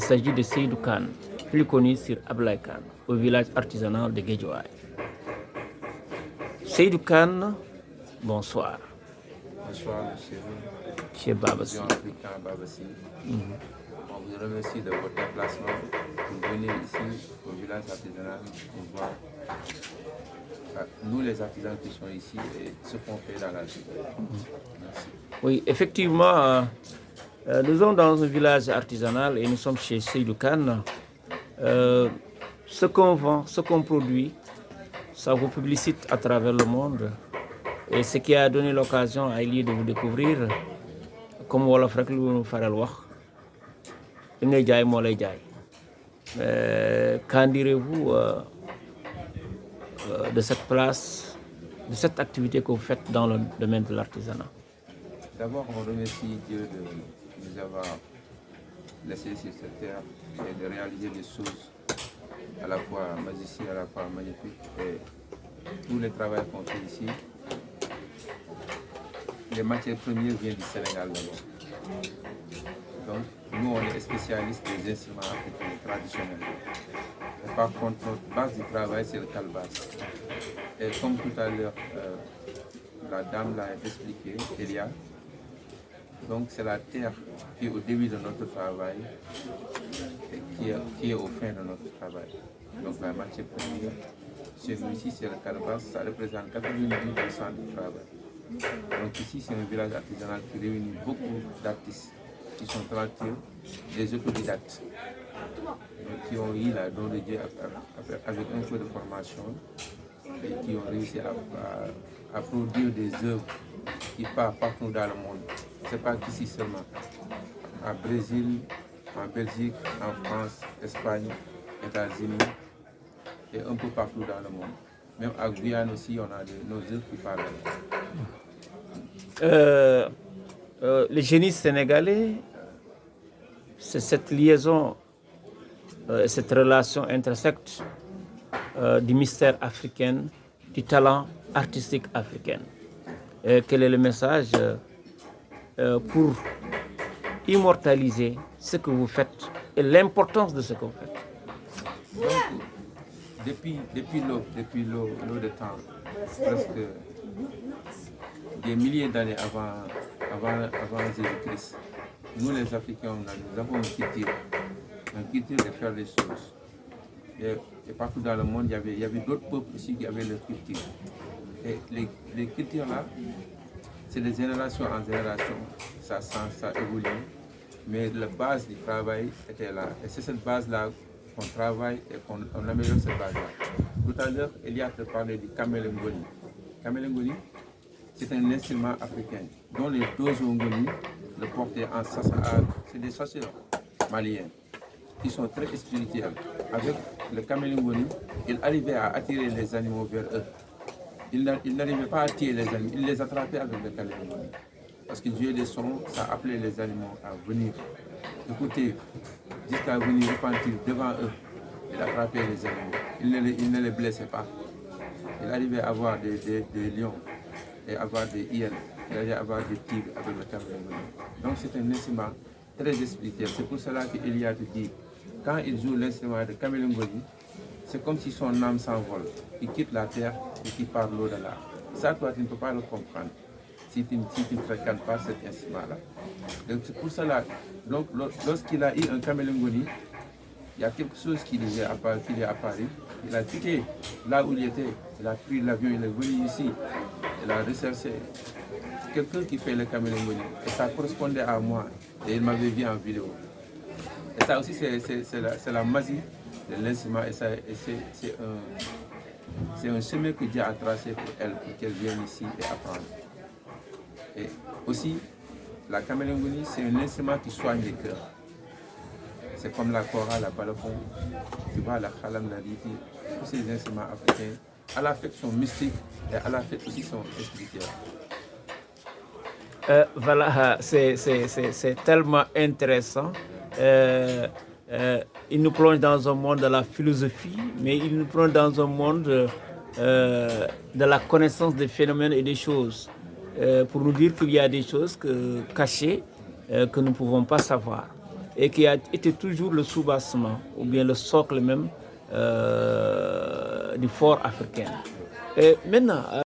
Il s'agit de Seydou Khan, plus connu sur Ablaye Khan, au village artisanal de Guédiawaye. Seydou Khan, bonsoir. Bonsoir, monsieur. Chez Babassi. Babassi. On vous remercie de votre déplacement pour venir ici au village artisanal pour voir nous les artisans qui sont ici et ce qu'on fait dans la ville. Merci. Oui, effectivement, nous sommes dans un village artisanal et nous sommes chez Seydou Khan. Ce qu'on vend, ce qu'on produit, ça vous publicite à travers le monde. Et ce qui a donné l'occasion à Elie de vous découvrir, comme Wolof rek lu faral wax, li ngay jaay moo lay jaay. Qu'en direz-vous de cette place, de cette activité que vous faites dans le domaine de l'artisanat? D'abord, on remercie Dieu de nous avoir laissé sur cette terre et de réaliser des choses à la fois magiciennes, à la fois magnifiques. Et tous les travaux qu'on fait ici, les matières premières viennent du Sénégal d'abord. Donc, nous, on est spécialistes des instruments africains traditionnels. Et par contre, notre base du travail, c'est le calebasse. Et comme tout à l'heure, la dame l'a expliqué, Elia, donc c'est la terre qui est au début de notre travail et qui est au fin de notre travail. Donc la matière première, chez nous ici, c'est le calebasse, ça représente 90% du travail. Donc ici, c'est un village artisanal qui réunit beaucoup d'artistes qui sont talentueux, des autodidactes, qui ont eu la don de Dieu avec un peu de formation et qui ont réussi à produire des œuvres qui partent partout dans le monde. Ce n'est pas qu'ici seulement. En Brésil, en Belgique, en France, Espagne, États-Unis et un peu partout dans le monde. Même à Guyane aussi, on a nos œuvres qui parlent. Le génie sénégalais, c'est cette liaison, cette relation intersecte du mystère africain, du talent artistique africain. Quel est le message pour immortaliser ce que vous faites et l'importance de ce que vous faites? Donc, depuis l'eau de temps, presque des milliers d'années avant Jésus-Christ, nous les Africains, nous avons une culture de faire les choses. Et partout dans le monde, il y avait d'autres peuples aussi qui avaient leur culture. Et les cultures-là, c'est de génération en génération, ça évolue. Mais la base du travail était là. Et c'est cette base-là qu'on travaille et qu'on améliore cette base-là. Tout à l'heure, Elia te parlait du kamélengoni. Kamélengoni, c'est un instrument africain dont les dozongoni le portaient en Sassaad. C'est des chasseurs maliens qui sont très spirituels. Avec le kamélengoni, ils arrivaient à attirer les animaux vers eux. Ils n'arrivaient pas à attirer les animaux, ils les attrapaient avec le kamélengoni. Parce qu'ils jouaient des sons, ça appelait les animaux à venir écouter, jusqu'à venir repentir devant eux. Ils attrapaient les animaux. Ils ne les blessaient pas. Ils arrivaient à avoir des lions et avoir des hyènes. Ils arrivaient à avoir des tigres avec le kamélengoni. Donc c'est un instrument très spirituel. C'est pour cela qu'Elia te dit, quand il joue l'instrument de kamélengoni, c'est comme si son âme s'envole. Il quitte la terre et qu'il part l'au-delà. Ça, toi, tu ne peux pas le comprendre si tu ne fréquentes pas cet instrument-là. Donc c'est pour cela, donc, lorsqu'il a eu un kamélengoni, il y a quelque chose qui lui est apparu. Il a quitté là où il était. Il a pris l'avion, il est venu ici. Il a recherché quelqu'un qui fait le kamélengoni. Et ça correspondait à moi. Et il m'avait vu en vidéo. Et ça aussi, c'est la magie de l'instrument. Et c'est un chemin que Dieu a tracé pour elle, pour qu'elle vienne ici et apprendre. Et aussi, la kamélengoni, c'est un instrument qui soigne les cœurs. C'est comme la kora, la balafon, tu vois, la khalam, la riti, tous ces instruments africains, à la fête sont mystiques et à la fête aussi sont spirituels. Voilà, c'est tellement intéressant. Il nous plonge dans un monde de la philosophie, mais il nous plonge dans un monde de la connaissance des phénomènes et des choses. Pour nous dire qu'il y a des choses cachées que nous ne pouvons pas savoir. et qui a été toujours le soubassement ou bien le socle même du fort africain. Et maintenant,